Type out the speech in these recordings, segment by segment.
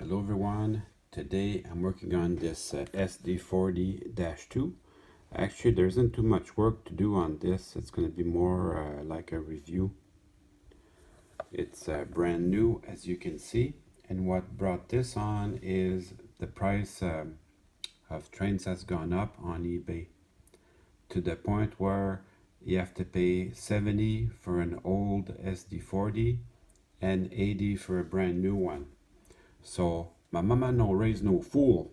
Hello everyone, today I'm working on this SD40-2. Actually, there isn't too much work to do on this. It's going to be more like a review. It's brand new, as you can see, and what brought this on is the price of trains has gone up on eBay to the point where you have to pay $70 for an old SD40 and $80 for a brand new one. So my mama no raise no fool.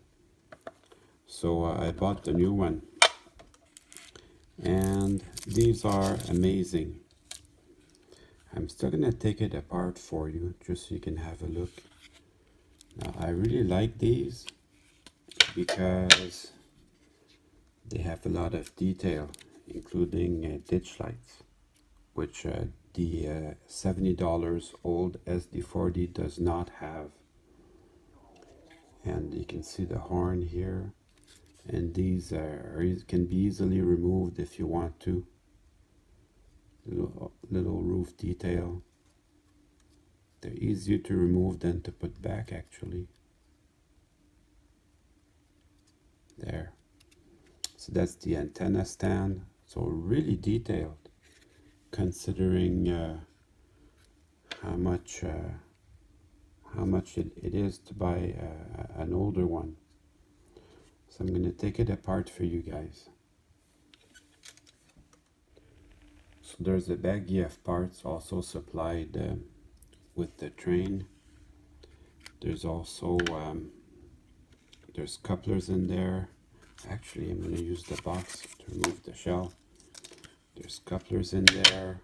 So I bought the new one, and these are amazing. I'm still gonna take it apart for you just so you can have a look. Now I really like these because they have a lot of detail, including ditch lights, which the $70 old SD40 does not have. And you can see the horn here, and these can be easily removed if you want to. Little roof detail. They're easier to remove than to put back, actually. There. So that's the antenna stand. So really detailed, considering how much it is to buy an older one. So I'm going to take it apart for you guys. So there's a baggie of parts also supplied with the train. There's also there's couplers in there. Actually, I'm going to use the box to remove the shell. There's couplers in there.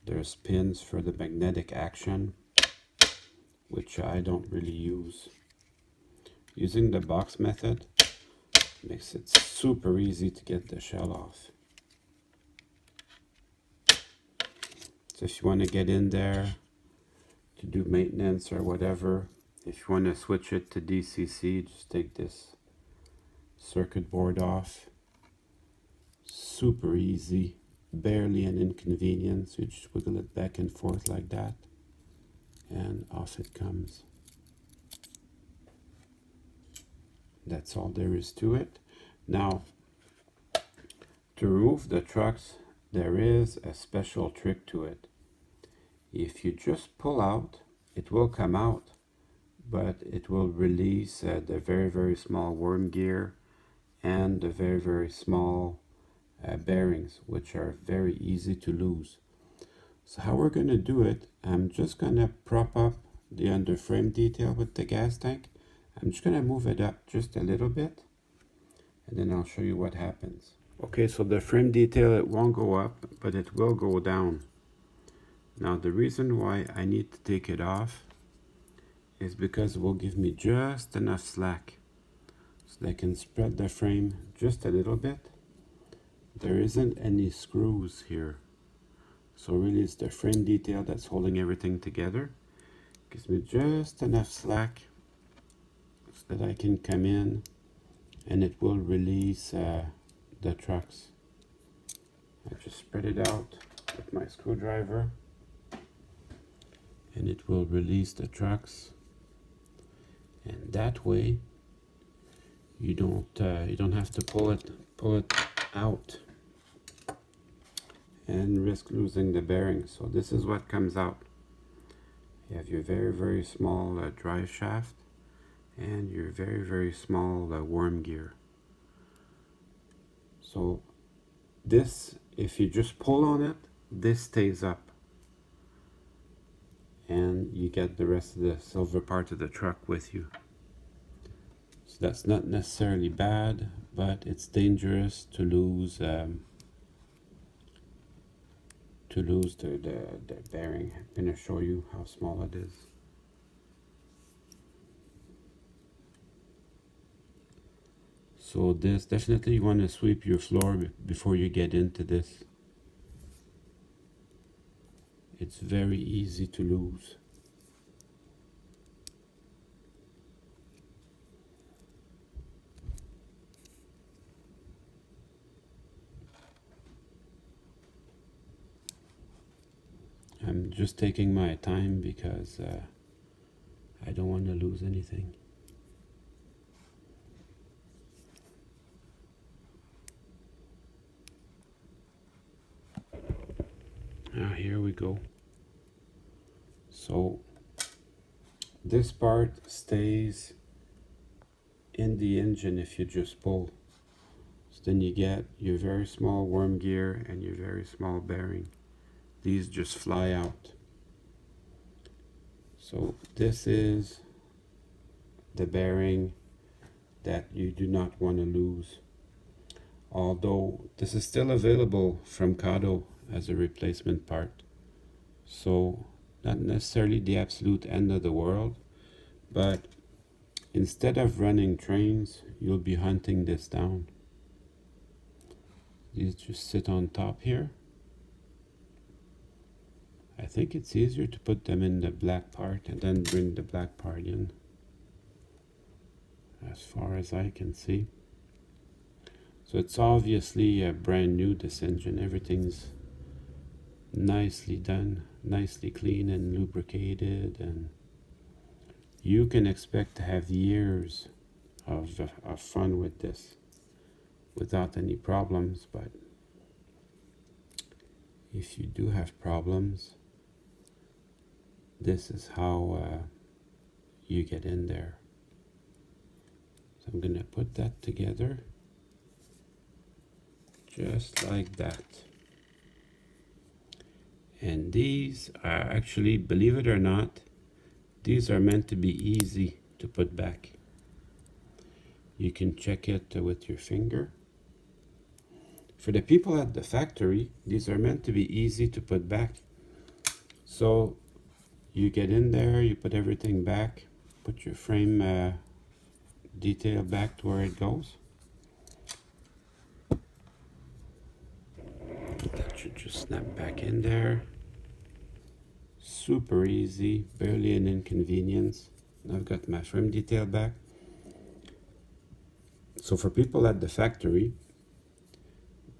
There's pins for the magnetic action, which I don't really use. Using the box method makes it super easy to get the shell off. So if you want to get in there to do maintenance or whatever, if you want to switch it to DCC, just take this circuit board off. Super easy, barely an inconvenience. You just wiggle it back and forth like that, and off it comes. That's all there is to it. Now, to remove the trucks, there is a special trick to it. If you just pull out, it will come out, but it will release the very small worm gear and the very small bearings, which are very easy to lose. So how we're going to do it, I'm just going to prop up the underframe detail with the gas tank. I'm just going to move it up just a little bit, and then I'll show you what happens. Okay, so the frame detail, it won't go up, but it will go down. Now the reason why I need to take it off is because it will give me just enough slack so that I can spread the frame just a little bit. There isn't any screws here, so really it's the frame detail that's holding everything together. Gives me just enough slack so that I can come in and it will release the trucks. I just spread it out with my screwdriver and it will release the trucks, and that way you don't have to pull it out and risk losing the bearings. So this is what comes out. You have your very small drive shaft and your very small worm gear. So this, if you just pull on it, this stays up, and you get the rest of the silver part of the truck with you. So that's not necessarily bad, but it's dangerous to lose the bearing. I'm going to show you how small it is. So this, definitely you want to sweep your floor before you get into this. It's very easy to lose. I'm just taking my time because I don't want to lose anything. Now here we go. So this part stays in the engine if you just pull. So then you get your very small worm gear and your very small bearing. These just fly out. So this is the bearing that you do not want to lose. Although this is still available from Kato as a replacement part. So not necessarily the absolute end of the world, but instead of running trains, you'll be hunting this down. These just sit on top here. I think it's easier to put them in the black part and then bring the black part in, as far as I can see. So it's obviously brand new, this engine. Everything's nicely done, nicely clean and lubricated, and you can expect to have years of fun with this without any problems. But if you do have problems, this is how you get in there. So I'm gonna put that together just like that. And these are actually, believe it or not, these are meant to be easy to put back. You can check it with your finger. For the people at the factory, these are meant to be easy to put back. So you get in there, you put everything back, put your frame detail back to where it goes. That should just snap back in there. Super easy, barely an inconvenience. I've got my frame detail back. So for people at the factory,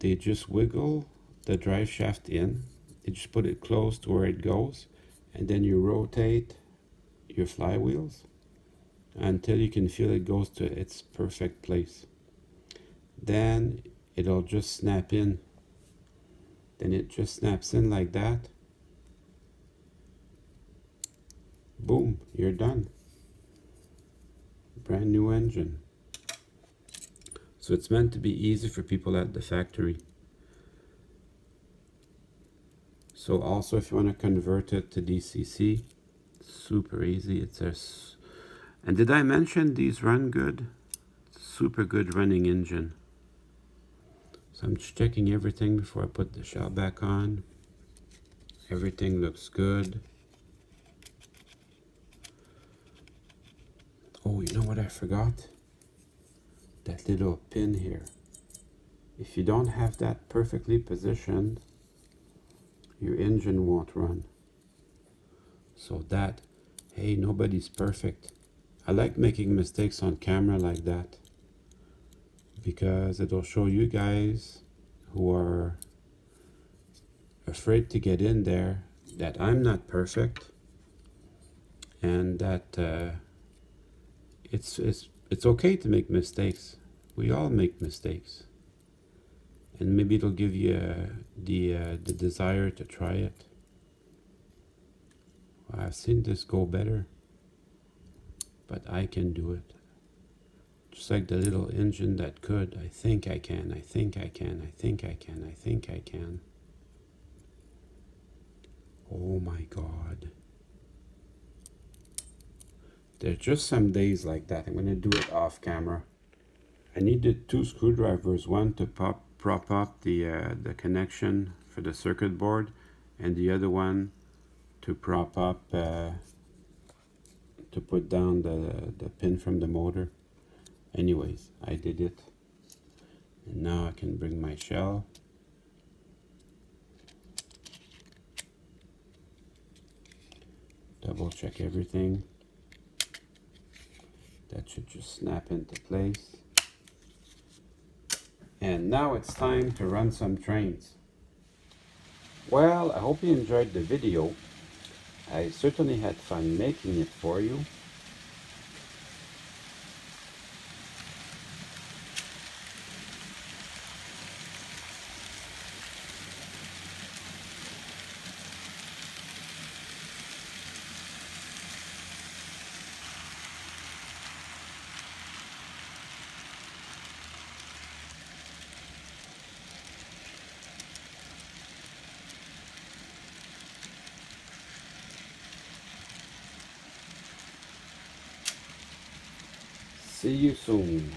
they just wiggle the drive shaft in. They just put it close to where it goes, and then you rotate your flywheels until you can feel it goes to its perfect place. Then it'll just snap in. Then it just snaps in like that. Boom, you're done. Brand new engine. So it's meant to be easy for people at the factory. So also if you want to convert it to DCC, super easy. And did I mention these run good? Super good running engine. So I'm just checking everything before I put the shell back on. Everything looks good. Oh, you know what I forgot? That little pin here. If you don't have that perfectly positioned, your engine won't run. So that, hey, nobody's perfect. I like making mistakes on camera like that, because it'll show you guys who are afraid to get in there that I'm not perfect, and that it's okay to make mistakes. We all make mistakes, and maybe it'll give you the desire to try it. I've seen this go better, but I can do it. Just like the little engine that could. I think I can, I think I can, I think I can, I think I can. Oh my God. There's just some days like that. I'm going to do it off camera. I needed 2 screwdrivers, one to prop up the connection for the circuit board, and the other one to prop up, to put down the pin from the motor. Anyways, I did it. And now I can bring my shell. Double check everything. That should just snap into place. And now it's time to run some trains. Well, I hope you enjoyed the video. I certainly had fun making it for you. See you soon.